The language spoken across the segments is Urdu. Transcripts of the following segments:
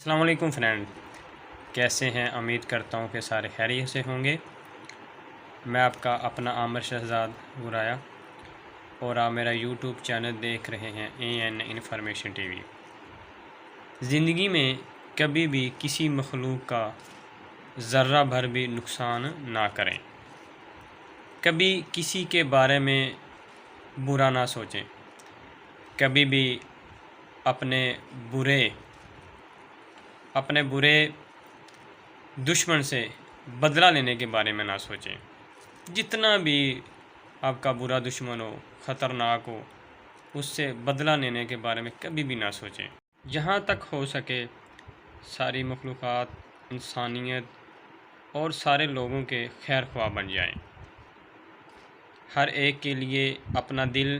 السلام علیکم فرینڈ، کیسے ہیں؟ امید کرتا ہوں کہ سارے خیریت سے ہوں گے۔ میں آپ کا اپنا عامر شہزاد برایا اور آپ میرا یوٹیوب چینل دیکھ رہے ہیں AN انفارمیشن ٹی وی۔ زندگی میں کبھی بھی کسی مخلوق کا ذرہ بھر بھی نقصان نہ کریں، کبھی کسی کے بارے میں برا نہ سوچیں، کبھی بھی اپنے برے دشمن سے بدلہ لینے کے بارے میں نہ سوچیں۔ جتنا بھی آپ کا برا دشمن ہو، خطرناک ہو، اس سے بدلہ لینے کے بارے میں کبھی بھی نہ سوچیں۔ جہاں تک ہو سکے ساری مخلوقات، انسانیت اور سارے لوگوں کے خیر خواہ بن جائیں۔ ہر ایک کے لیے اپنا دل،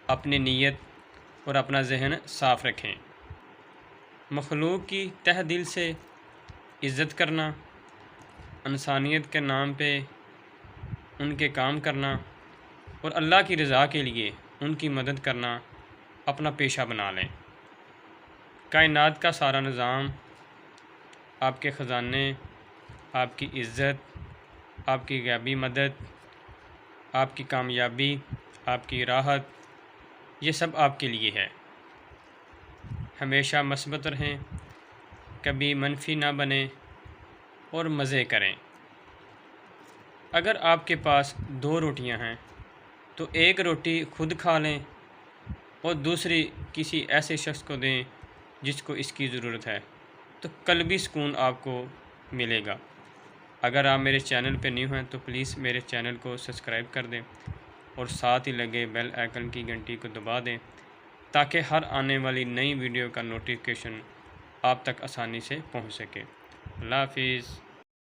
اپنی نیت اور اپنا ذہن صاف رکھیں۔ مخلوق کی تہ دل سے عزت کرنا، انسانیت کے نام پہ ان کے کام کرنا اور اللہ کی رضا کے لیے ان کی مدد کرنا اپنا پیشہ بنا لیں۔ کائنات کا سارا نظام، آپ کے خزانے، آپ کی عزت، آپ کی غیبی مدد، آپ کی کامیابی، آپ کی راحت، یہ سب آپ کے لیے ہے۔ ہمیشہ مثبت رہیں، کبھی منفی نہ بنیں اور مزے کریں۔ اگر آپ کے پاس 2 روٹیاں ہیں تو ایک روٹی خود کھا لیں اور دوسری کسی ایسے شخص کو دیں جس کو اس کی ضرورت ہے، تو قلبی سکون آپ کو ملے گا۔ اگر آپ میرے چینل پہ نیو ہیں تو پلیز میرے چینل کو سبسکرائب کر دیں اور ساتھ ہی لگے بیل آئیکن کی گھنٹی کو دبا دیں تاکہ ہر آنے والی نئی ویڈیو کا نوٹیفیکیشن آپ تک آسانی سے پہنچ سکے۔ اللہ حافظ۔